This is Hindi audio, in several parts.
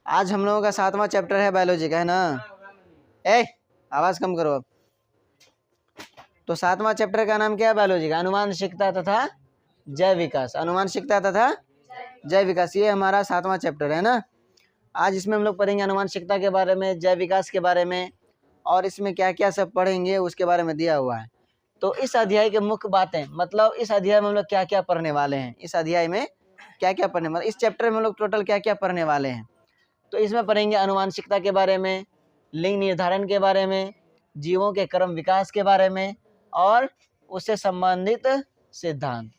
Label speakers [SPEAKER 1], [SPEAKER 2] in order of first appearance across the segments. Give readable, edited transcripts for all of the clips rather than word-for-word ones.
[SPEAKER 1] आज हम लोगों का 7वां चैप्टर है बायोलॉजी का, है ना। आवाज कम करो अब। तो 7वां चैप्टर का नाम क्या है? बायोलॉजी का, अनुवांशिकता तथा जैव विकास। अनुवांशिकता तथा जैव विकास, ये हमारा 7वां चैप्टर है ना। आज इसमें हम लोग पढ़ेंगे अनुवांशिकता के बारे में, जैव विकास के बारे में, और इसमें क्या क्या सब पढ़ेंगे उसके बारे में दिया हुआ है। तो इस अध्याय के मुख्य बातें, मतलब इस अध्याय में हम लोग क्या क्या पढ़ने वाले हैं, इस अध्याय में क्या क्या पढ़ने वाले, इस चैप्टर में हम लोग टोटल क्या क्या पढ़ने वाले हैं। तो इसमें पढ़ेंगे अनुवांशिकता के बारे में, लिंग निर्धारण के बारे में, जीवों के क्रम विकास के बारे में, और उससे संबंधित सिद्धांत।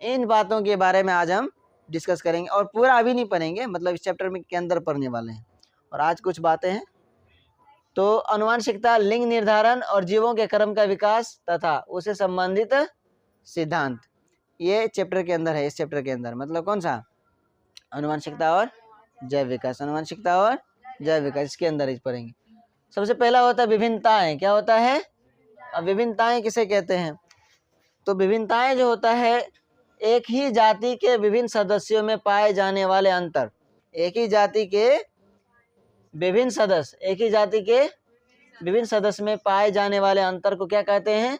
[SPEAKER 1] इन बातों के बारे में आज हम डिस्कस करेंगे, और पूरा अभी नहीं पढ़ेंगे, मतलब इस चैप्टर में के अंदर पढ़ने वाले हैं। और आज कुछ बातें हैं। तो अनुवांशिकता, लिंग निर्धारण और जीवों के क्रम का विकास तथा उससे संबंधित सिद्धांत, ये चैप्टर के अंदर है। इस चैप्टर के अंदर मतलब कौन सा? अनुवांशिकता और जैव विकास। अनुवांशिकता और जैव विकास, इसके अंदर ही पढ़ेंगे। सबसे पहला होता है विभिन्नताएं। क्या होता है? अब विभिन्नताएं किसे कहते हैं? तो विभिन्नताएं जो होता है, एक ही जाति के विभिन्न सदस्यों में पाए जाने वाले अंतर। एक ही जाति के विभिन्न सदस्य, एक ही जाति के विभिन्न सदस्य में पाए जाने वाले अंतर को क्या कहते हैं?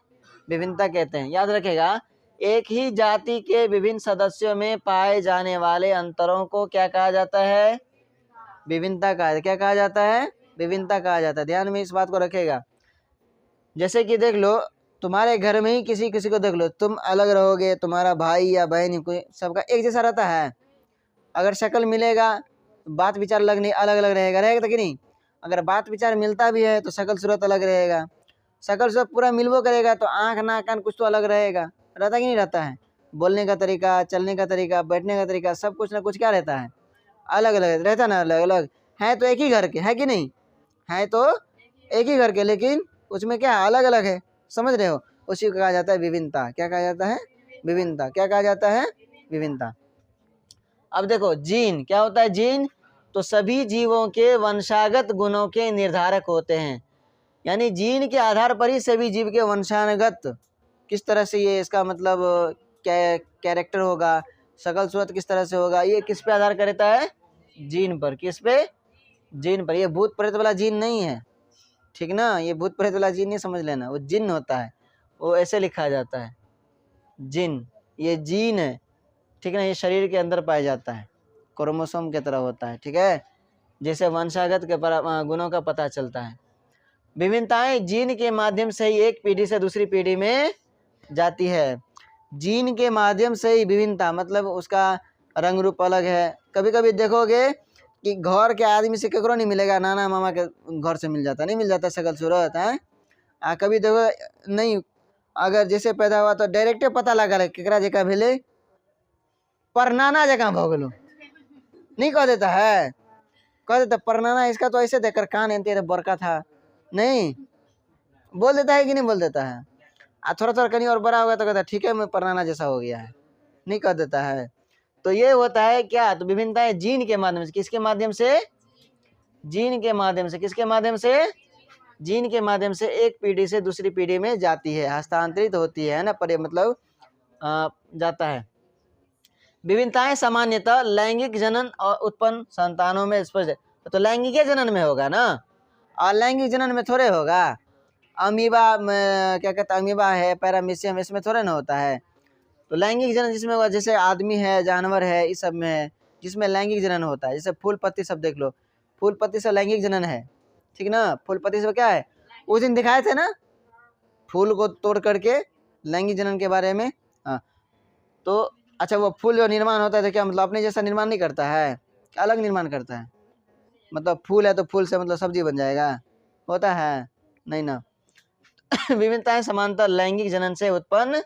[SPEAKER 1] विभिन्नता कहते हैं। याद रखेगा, एक ही जाति के विभिन्न सदस्यों में पाए जाने वाले अंतरों को क्या कहा जाता है? विभिन्नता कहा। क्या कहा जाता है? विभिन्नता कहा जाता है। ध्यान में इस बात को रखेगा। जैसे कि देख लो, तुम्हारे घर में ही किसी किसी को देख लो, तुम अलग रहोगे, तुम्हारा भाई या बहन, कोई सबका एक जैसा रहता है। अगर शक्ल मिलेगा, बात विचार अलग अलग रहेगा, रहेगा कि नहीं? अगर बात विचार मिलता भी है तो शक्ल सूरत अलग रहेगा। शक्ल सूरत पूरा मिलबो करेगा तो आँख नाक कान कुछ तो अलग रहेगा, रहता कि नहीं रहता है? बोलने का तरीका, चलने का तरीका, बैठने का तरीका, सब कुछ ना कुछ क्या रहता है? अलग अलग रहता ना। अलग अलग है तो एक ही घर के, है कि नहीं? है तो एक ही घर के, लेकिन उसमें क्या अलग अलग है। समझ रहे हो? उसी को कहा जाता है विभिन्नता। क्या कहा जाता है? विभिन्नता। क्या कहा जाता है? विभिन्नता। अब देखो, जीन क्या होता है? जीन तो सभी जीवों के वंशागत गुणों के निर्धारक होते हैं। यानी जीन के आधार पर ही सभी जीव के वंशानुगत किस तरह से, ये इसका मतलब क्या कैरेक्टर होगा, शकल सूरत किस तरह से होगा, ये किस पे आधार करता है? जीन पर। किस पे? जीन पर। ये भूत प्रेत वाला जीन नहीं है, ठीक ना। ये भूत प्रेत वाला जीन नहीं समझ लेना, वो जिन होता है, वो ऐसे लिखा जाता है जिन। ये जीन है, ठीक ना। ये शरीर के अंदर पाया जाता है, क्रोमोसोम की तरह होता है, ठीक है। जैसे वंशागत के गुणों का पता चलता है। विभिन्नताएं जीन के माध्यम से ही एक पीढ़ी से दूसरी पीढ़ी में जाती है। जीन के माध्यम से ही विभिन्नता, मतलब उसका रंग रूप अलग है। कभी कभी देखोगे कि घर के आदमी से केकरो नहीं मिलेगा, नाना मामा के घर से मिल जाता, नहीं मिल जाता शकल सूरत है। कभी देखो नहीं, अगर जैसे पैदा हुआ तो डायरेक्टे पता लगा केकरा जगह भेले, पर नाना जगह भोगलो नहीं कह देता है। कह देता परनाना, इसका तो ऐसे देखकर कान एनते बड़का था, नहीं बोल देता है कि नहीं बोल देता है? थोड़ा थोड़ा कहीं और बड़ा होगा तो कहता ठीक है मैं परनाना जैसा हो गया है, नहीं कह देता है। तो ये होता है क्या? तो विभिन्नताएं जीन के माध्यम से। किसके माध्यम से? जीन के माध्यम से। किसके माध्यम से? जीन के माध्यम से एक पीढ़ी से दूसरी पीढ़ी में जाती है, हस्तांतरित होती है ना, पर मतलब जाता है। विभिन्नताएं सामान्यतः लैंगिक जनन और उत्पन्न संतानों में स्पष्ट है। तो लैंगिक जनन में होगा ना, और लैंगिक जनन में थोड़े होगा। अमीबा क्या कहता है, अमीबा है, पैरामीशियम, इसमें थोड़े ना होता है। तो लैंगिक जनन जिसमें होगा, जैसे आदमी है, जानवर है, इस सब में है जिसमें लैंगिक जनन होता है। जैसे फूल पत्ती सब देख लो, फूल पत्ती से लैंगिक जनन है, ठीक ना। फूल पत्ती से क्या है? उस दिन दिखाए थे ना, फूल को तोड़ करके लैंगिक जनन के बारे में। हाँ, तो अच्छा, वो फूल जो निर्माण होता है तो क्या मतलब अपने जैसा निर्माण नहीं करता है, अलग निर्माण करता है? मतलब फूल है तो फूल से मतलब सब्जी बन जाएगा, होता है? नहीं ना। विभिन्नताएं समानता लैंगिक जनन से उत्पन्न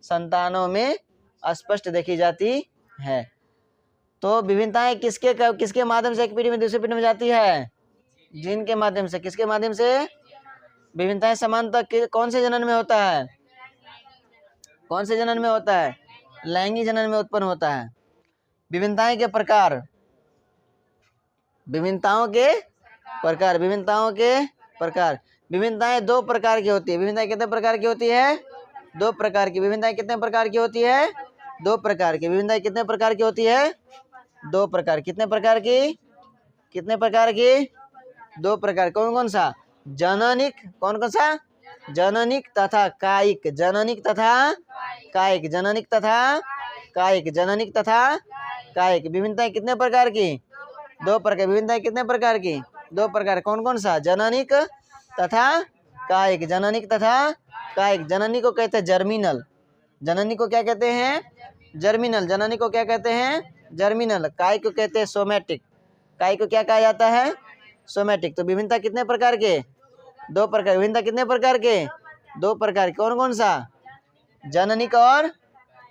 [SPEAKER 1] संतानों में स्पष्ट देखी जाती है। तो विभिन्नताएं किसके माध्यम से एक पीढ़ी में दूसरी पीढ़ी में जाती है? जीन के माध्यम से। किसके माध्यम से? विभिन्नताएं समानता कौन से जनन में होता है? कौन से जनन में होता है? लैंगिक जनन में उत्पन्न होता है। विभिन्नताएं के प्रकार, विभिन्नताओं के प्रकार, विभिन्नताओं के प्रकार। विभिन्नताएं दो प्रकार की होती है। विभिन्नताएं कितने प्रकार की होती है? दो प्रकार की। विभिन्नताएं कितने प्रकार की होती है? दो प्रकार की। विभिन्नताएं कितने प्रकार की होती है? दो प्रकार। कितने प्रकार की? कितने प्रकार की? 2 प्रकार। कौन कौन सा? जननिक, कौन कौन सा? जननिक तथा कायिक, जननिक तथा कायिक, जननिक तथा कायिक, जननिक तथा कायिक। विभिन्नताएं कितने प्रकार की? 2 प्रकार। विभिन्नताएं कितने प्रकार की? 2 प्रकार। कौन कौन सा? जननिक तथा कायिक, जननिक तथा कायिक। जननी को कहते हैं जर्मिनल, जननी को क्या कहते हैं? जर्मिनल। जननी को क्या कहते हैं? जर्मिनल। कायिक को कहते हैं सोमैटिक, कायिक को क्या कहा जाता है? सोमैटिक। तो विभिन्नता कितने प्रकार के? 2 प्रकार। विभिन्नता कितने प्रकार के? 2 प्रकार। कौन कौन सा? जननिक और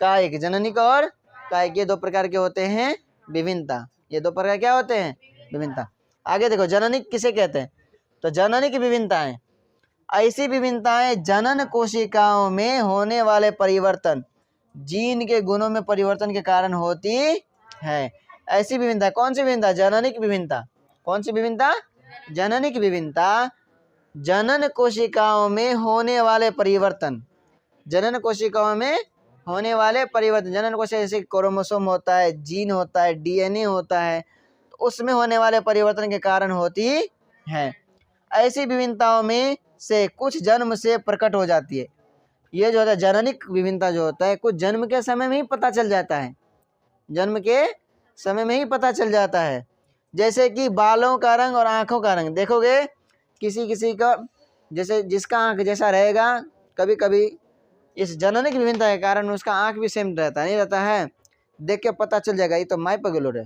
[SPEAKER 1] कायिक, जननिक और कायिक, ये 2 प्रकार के होते हैं विभिन्नता। ये 2 प्रकार क्या होते हैं? विभिन्नता। आगे देखो, जननिक किसे कहते हैं? तो जननिक विभिन्नताएं ऐसी विभिन्नताएं जनन कोशिकाओं में होने वाले परिवर्तन, जीन के गुणों में परिवर्तन के कारण होती है। ऐसी विभिन्नता। कौन सी विभिन्नता? जननिक विभिन्नता। कौन सी विभिन्नता? जननिक विभिन्नता जनन कोशिकाओं में होने वाले परिवर्तन, जनन कोशिकाओं में होने वाले परिवर्तन। जनन कोशिका जैसे क्रोमोसोम होता है, जीन होता है, डीएनए होता है, तो उसमें होने वाले परिवर्तन के कारण होती है। ऐसी विभिन्नताओं में से कुछ जन्म से प्रकट हो जाती है। ये जो होता है जननिक विभिन्नता जो होता है, कुछ जन्म के समय में ही पता चल जाता है, जन्म के समय में ही पता चल जाता है। जैसे कि बालों का रंग और आँखों का रंग। देखोगे किसी किसी का, जैसे जिसका आँख जैसा रहेगा, कभी कभी इस जननिक विभिन्नता के कारण उसका आँख भी सेम रहता है, नहीं रहता है? देख के पता चल जाएगा ये तो माई पर गेलो रे,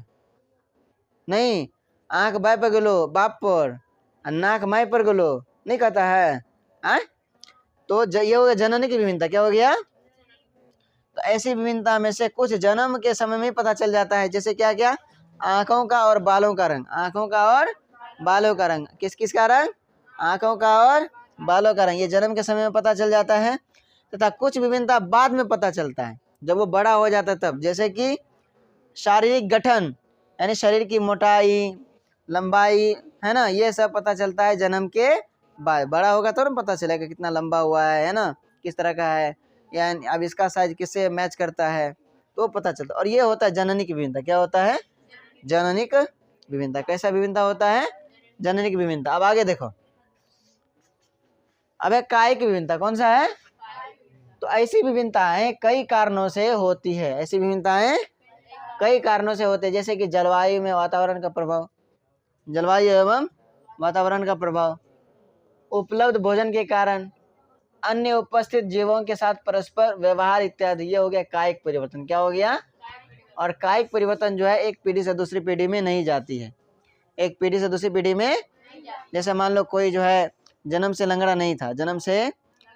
[SPEAKER 1] नहीं आँख बाय पर गेलो बाप पर, नाक माई पर गेलो, नहीं कहता है? तो ये हो गया जननिक विभिन्नता। क्या हो गया? तो ऐसी विभिन्नता में से कुछ जन्म के समय में ही पता चल जाता है। जैसे क्या क्या? आँखों का और बालों का रंग, आँखों का और बालों का रंग। किस किस का रंग? आँखों का और बालों का रंग। ये जन्म के समय में पता चल जाता है। तथा कुछ विभिन्नता बाद में पता चलता है, जब वो बड़ा हो जाता है तब। जैसे कि शारीरिक गठन, यानी शरीर की मोटाई, लंबाई, है ना, ये सब पता चलता है जन्म के बाद। बड़ा होगा तो ना पता चलेगा कितना लंबा हुआ है ना, किस तरह का है, या अब इसका साइज किससे मैच करता है, तो पता चलता है। और ये होता है जननिक विभिन्नता। क्या होता है? जननिक विभिन्नता। कैसा विभिन्नता होता है? जननिक विभिन्नता। अब आगे देखो, अब है कायिक विभिन्नता। कौन सा है? तो ऐसी विभिन्नताएं कई कारणों से होती है, ऐसी विभिन्नताएं कई कारणों से होते हैं। जैसे कि जलवायु में वातावरण का प्रभाव, जलवायु एवं वातावरण का प्रभाव, उपलब्ध भोजन के कारण, अन्य उपस्थित जीवों के साथ परस्पर व्यवहार इत्यादि। ये हो गया कायिक परिवर्तन। क्या हो गया? और कायिक परिवर्तन जो है एक पीढ़ी से दूसरी पीढ़ी में नहीं जाती है, एक पीढ़ी से दूसरी पीढ़ी में। जैसे मान लो कोई जो है जन्म से लंगड़ा नहीं था, जन्म से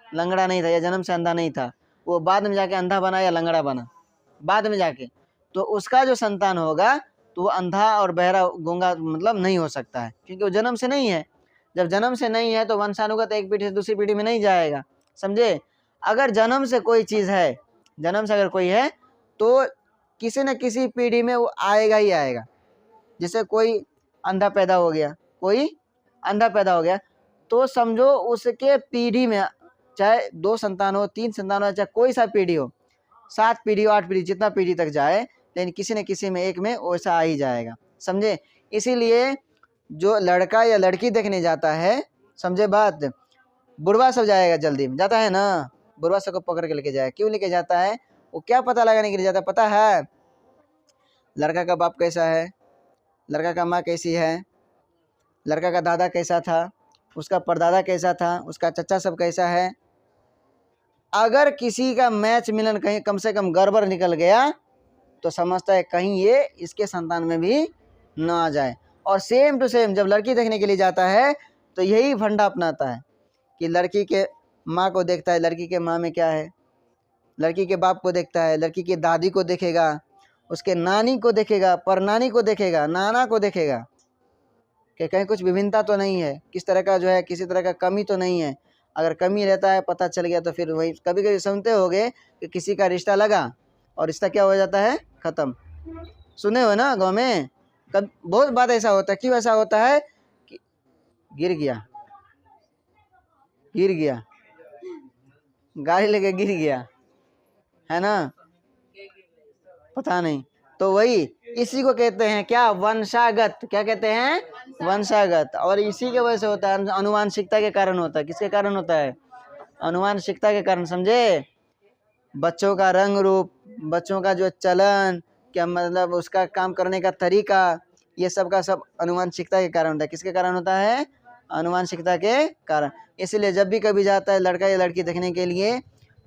[SPEAKER 1] लंगड़ा नहीं था या जन्म से अंधा नहीं था, वो बाद में जाके अंधा बना या लंगड़ा बना बाद में जाके, तो उसका जो संतान होगा तो वो अंधा और बहरा गूंगा मतलब नहीं हो सकता है, क्योंकि वो जन्म से नहीं है। जब जन्म से नहीं है तो वंशानुगत एक पीढ़ी से दूसरी पीढ़ी में नहीं जाएगा, समझे? अगर जन्म से कोई चीज़ है, जन्म से अगर कोई है तो किसी न किसी पीढ़ी में वो आएगा ही आएगा। जैसे कोई अंधा पैदा हो गया, कोई अंधा पैदा हो गया, तो समझो उसके पीढ़ी में चाहे 2 संतान हो, 3 संतान हो, चाहे कोई सा पीढ़ी हो, 7 पीढ़ी हो, 8 पीढ़ी, जितना पीढ़ी तक जाए, लेकिन किसी न किसी में एक में वैसा आ ही जाएगा, समझे? इसीलिए जो लड़का या लड़की देखने जाता है, समझे बात, बुढ़वा सब जाएगा जल्दी में, जाता है ना, बुढ़वा सबको पकड़ के लेके जाए। क्यों लेके जाता है? वो क्या पता लगाने के लिए जाता है, पता है? लड़का का बाप कैसा है, लड़का का माँ कैसी है, लड़का का दादा कैसा था, उसका परदादा कैसा था, उसका चचा सब कैसा है। अगर किसी का मैच मिलन कहीं कम से कम गड़बड़ निकल गया तो समझता है कहीं ये इसके संतान में भी ना आ जाए। और सेम टू सेम जब लड़की देखने के लिए जाता है तो यही फंडा अपनाता है कि लड़की के माँ को देखता है, लड़की के माँ में क्या है, लड़की के बाप को देखता है, लड़की की दादी को देखेगा, उसके नानी को देखेगा, परनानी को देखेगा, नाना को देखेगा कि कहीं कुछ विभिन्नता तो नहीं है, किस तरह का जो है किसी तरह का कमी तो नहीं है। अगर कमी रहता है पता चल गया तो फिर वही, कभी कभी सुनते होगे कि किसी का रिश्ता लगा और रिश्ता क्या हो जाता है, ख़त्म। सुने हो ना गाँव में, कब बहुत बात ऐसा होता है। क्यों ऐसा होता है? कि गिर गया, गिर गया, गाड़ी लेके गिर गया, है ना, पता नहीं, तो वही इसी को कहते हैं क्या, वंशागत। क्या कहते हैं, वंशागत। और इसी के वजह से होता है, अनुवांशिकता के कारण होता है। किसके कारण होता है, अनुवांशिकता के कारण, समझे। बच्चों का रंग रूप, बच्चों का जो चलन, क्या मतलब उसका काम करने का तरीका, ये सब का सब अनुवांशिकता के कारण होता है। किसके कारण होता है, अनुवांशिकता के कारण। इसलिए जब भी कभी जाता है लड़का या लड़की देखने के लिए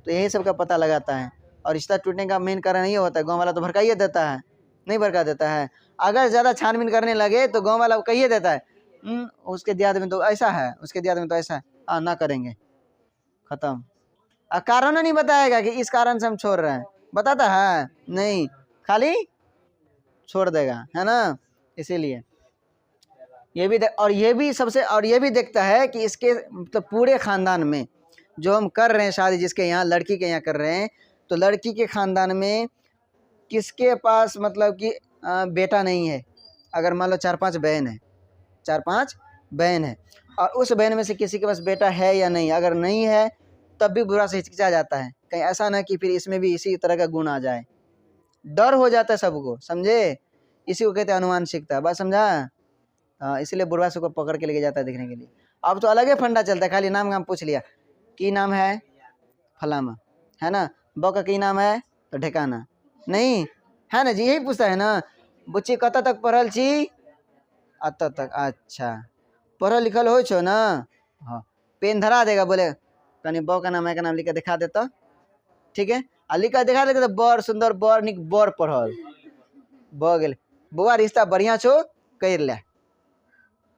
[SPEAKER 1] तो यही सब का पता लगाता है। और रिश्ता टूटने का मेन कारण ये होता है, गांव वाला तो भड़काइए देता है, नहीं भड़का देता है। अगर ज़्यादा छानबीन करने लगे तो गांव वाला कहिए देता है, उसके देहात में तो ऐसा है, उसके देहात में तो ऐसा है, ना करेंगे, खत्म। कारण नहीं बताएगा कि इस कारण से हम छोड़ रहे हैं, बताता है नहीं, खाली छोड़ देगा, है ना। इसीलिए ये भी और ये भी सबसे, और ये भी देखता है कि इसके मतलब पूरे खानदान में जो हम कर रहे हैं शादी, जिसके यहाँ लड़की के यहाँ कर रहे हैं, तो लड़की के खानदान में किसके पास मतलब कि बेटा नहीं है। अगर मान लो 4-5 बहन है, 4-5 बहन है, और उस बहन में से किसी के पास बेटा है या नहीं, अगर नहीं है तब भी बुरा से हिचकिचा जाता है, कहीं ऐसा ना कि फिर इसमें भी इसी तरह का गुण आ जाए। डर हो जाता है सबको, समझे। इसी को कहते हैं अनुवांशिकता। बात समझा। हाँ, इसलिए बुढ़वा से को पकड़ के लेके जाता है देखने के लिए। अब तो अलग ही फंडा चलता है, खाली नाम गाम पूछ लिया, की नाम है फलामा, है ना। बौ का की नाम है तो ढेकाना, नहीं है ना जी, यही पूछता है ना। बुच्ची कत तक पढ़ल छी, अत तक। अच्छा, पढ़ल लिखल हो छो ना। हाँ, पेन धरा देगा, बोले कनी बौ का नाम है, का नाम लिख के दिखा देता, ठीक है। आ लिख के दिखा देगा तो बड़ सुंदर, बड़ निक, बड़ पढ़ल भ गेल, बउआ रिश्ता बढ़िया छो, कर ले,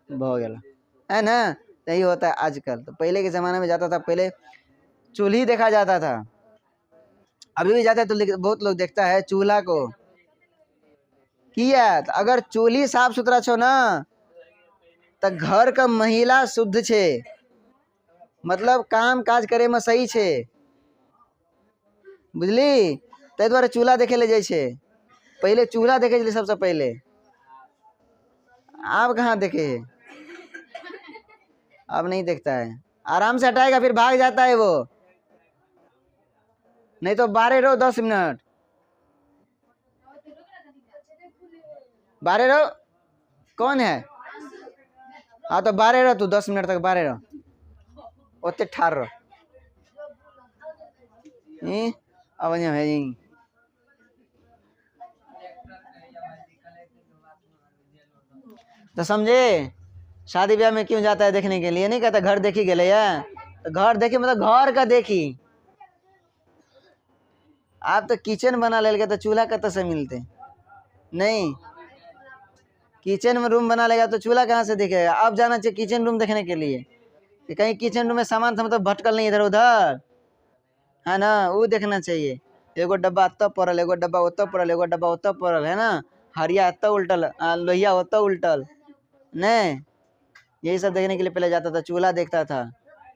[SPEAKER 1] भ गेल, है ना। यही होता है आजकल। तो पहले के ज़माने में जाता था, पहले चूल्ही देखा जाता था, अभी भी जाता है तो बहुत लोग देखता है चूल्हा को। किया तो अगर चूल्ही साफ सुथरा छो ना तो घर का महिला शुद्ध छे, मतलब काम काज करे में सही छे, बुझली। ताहि दुआरे चूल्हा देखे ले जाइ छे। पहले चूल्हा देखे छे सबसे पहले, आप कहाँ देखे, अब नहीं देखता है। आराम से हटाएगा फिर भाग जाता है वो, नहीं तो बाहर रहो 10 मिनट, बाहर रहो। कौन है, हाँ तो बाहर रहो तू, 10 मिनट तक बाहर रहो, ओते ठार रहो। अब है तो समझे। शादी ब्याह में क्यों जाता है देखने के लिए, नहीं कहता घर देखी गए है, तो घर देखी मतलब घर का देखी। आप तो किचन बना लेगा तो चूल्हा कत से मिलते, नहीं। किचन में रूम बना लेगा तो चूल्हा कहाँ से दिखेगा। अब जाना चाहिए किचन रूम देखने के लिए कि कहीं किचन रूम में सामान मतलब भटकल नहीं इधर उधर, है ना, वो देखना चाहिए। एगो डब्बा अत्ता पड़ल, एगो डब्बा ओत्ता पड़ल, एगो डब्बा ओत्ता पड़ल, है ना, हरिया अत्ता उल्टल, लोहिया ओत्ता उल्टल, नहीं। यही सब देखने के लिए पहले जाता था, चूल्हा देखता था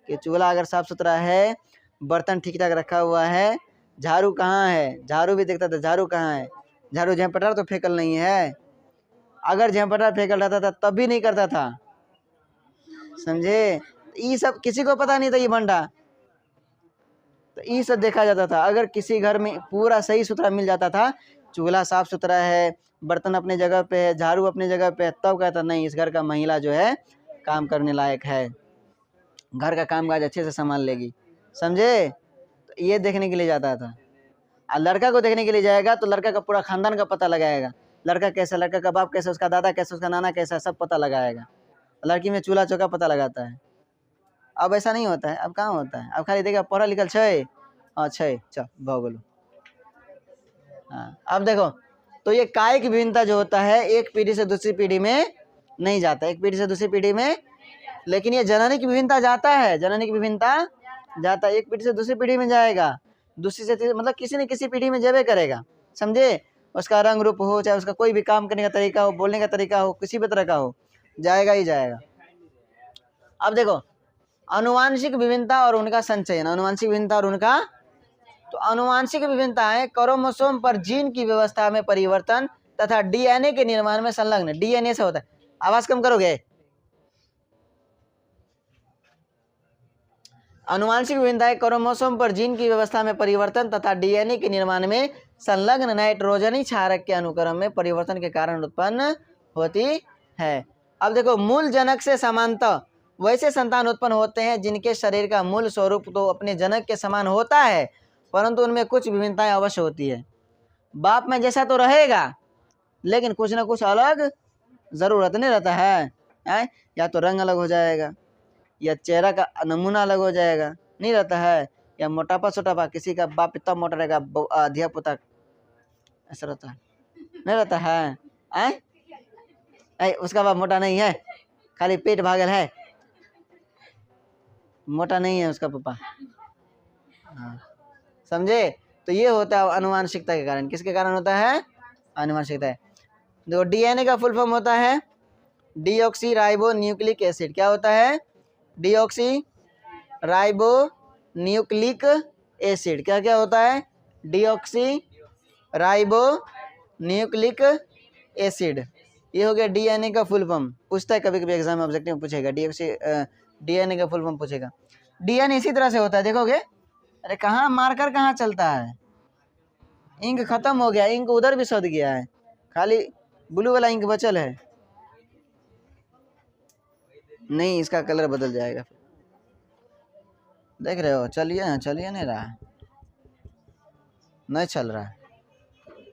[SPEAKER 1] कि चूल्हा अगर साफ सुथरा है, बर्तन ठीक ठाक रखा हुआ है, झाड़ू कहाँ है, झाड़ू भी देखता था, झाड़ू कहाँ है, झाड़ू झपटा तो फेंकल नहीं है। अगर झपटा फेंकल रहता था तब भी नहीं करता था, समझे। ये सब किसी को पता नहीं था, ये भंडा तो ये सब देखा जाता था। अगर किसी घर में पूरा सही सुथरा मिल जाता था, चूल्हा साफ सुथरा है, बर्तन अपने जगह पे है, झाड़ू अपने जगह पे है, तब कहता नहीं इस घर का महिला जो है काम करने लायक है, घर का काम काज अच्छे से संभाल लेगी, समझे। तो ये देखने के लिए जाता था। और लड़का को देखने के लिए जाएगा तो लड़का का पूरा खानदान का पता लगाएगा, लड़का कैसा, लड़का का बाप कैसा, उसका दादा कैसा, उसका नाना कैसा, सब पता लगाएगा। लड़की में चूल्हा चौका पता लगाता है। अब ऐसा नहीं होता है, अब कहाँ होता है, अब खाली देखा पढ़ा लिखल छै, हाँ छै, चल भगलो। हाँ, अब देखो तो ये कायिक विभिन्नता जो होता है एक पीढ़ी से दूसरी पीढ़ी में नहीं जाता, एक पीढ़ी से दूसरी पीढ़ी में, लेकिन ये जननी की विभिन्नता जाता है, जननी की विभिन्नता जाता है, एक पीढ़ी से दूसरी पीढ़ी में जाएगा, दूसरी से तीसरी, मतलब किसी न किसी पीढ़ी में जाबे करेगा, समझे। उसका रंग रूप हो, चाहे उसका कोई भी काम करने का तरीका हो, बोलने का तरीका हो, किसी भी तरह का हो, जाएगा ही जाएगा। अब देखो अनुवांशिक विभिन्नता और उनका संचयन, अनुवांशिक विभिन्नता और उनका, तो अनुवांशिक विभिन्नता है क्रोमोसोम पर जीन की व्यवस्था में परिवर्तन तथा डीएनए के निर्माण में संलग्न, डीएनए से होता है। आवाज कम करोगे। अनुवांशिक विविधताएं क्रोमोसोम पर जीन की व्यवस्था में परिवर्तन तथा डीएनए के निर्माण में संलग्न नाइट्रोजनी क्षारक के अनुक्रम में परिवर्तन के कारण उत्पन्न होती है। अब देखो, मूल जनक से समानतः वैसे संतान उत्पन्न होते हैं जिनके शरीर का मूल स्वरूप तो अपने जनक के समान होता है, परंतु उनमें कुछ विभिन्नताएं अवश्य होती है। बाप में जैसा तो रहेगा, लेकिन कुछ ना कुछ अलग जरूरत नहीं रहता है। या तो रंग अलग हो जाएगा, या चेहरा का नमूना अलग हो जाएगा, नहीं रहता है, या मोटापा छोटापा, किसी का बाप इतना मोटा रहेगा, अध्यापक ऐसा रहता है, नहीं रहता है। उसका बाप मोटा नहीं है, खाली पेट भागल है, मोटा नहीं है उसका पापा। हाँ, समझे? तो ये होता है अनुवांशिकता के कारण। किसके कारण होता है? अनुवांशिकता है। देखो, डीएनए का फुल फॉर्म होता है डीऑक्सी राइबो न्यूक्लिक एसिड। क्या होता है? Deoxy ribo nucleic acid. क्या क्या होता है? Deoxy ribo nucleic acid. ये हो गया डीएनए का फुल फॉर्म। पूछता है कभी कभी एग्जाम में, ऑब्जेक्टिव में पूछेगा, डीएनए का फुल फॉर्म पूछेगा। डीएनए इसी तरह से होता है, देखोगे। अरे कहाँ मार्कर कहाँ चलता है? इंक खत्म हो गया, इंक उधर भी सद गया है, खाली ब्लू वाला इंक बचल है। नहीं, इसका कलर बदल जाएगा। देख रहे हो? चलिए नहीं रहा है, नहीं चल रहा है।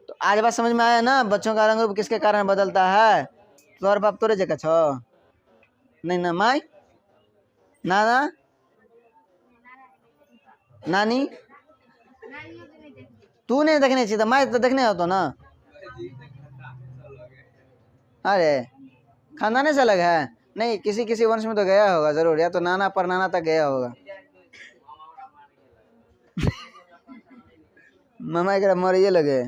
[SPEAKER 1] तो आज बात समझ में आया ना? बच्चों का रंग रूप किसके कारण बदलता है? तोहर बाप तोरे जगह छो नहीं ना? माई नाना नानी तू नहीं देखने चाहिए, मैं तो देखने होता ना। अरे खानदान से अलग है? नहीं, किसी किसी वंश में तो गया होगा जरूर, या तो नाना पर नाना तक गया होगा। मामा एक मर ये लगे।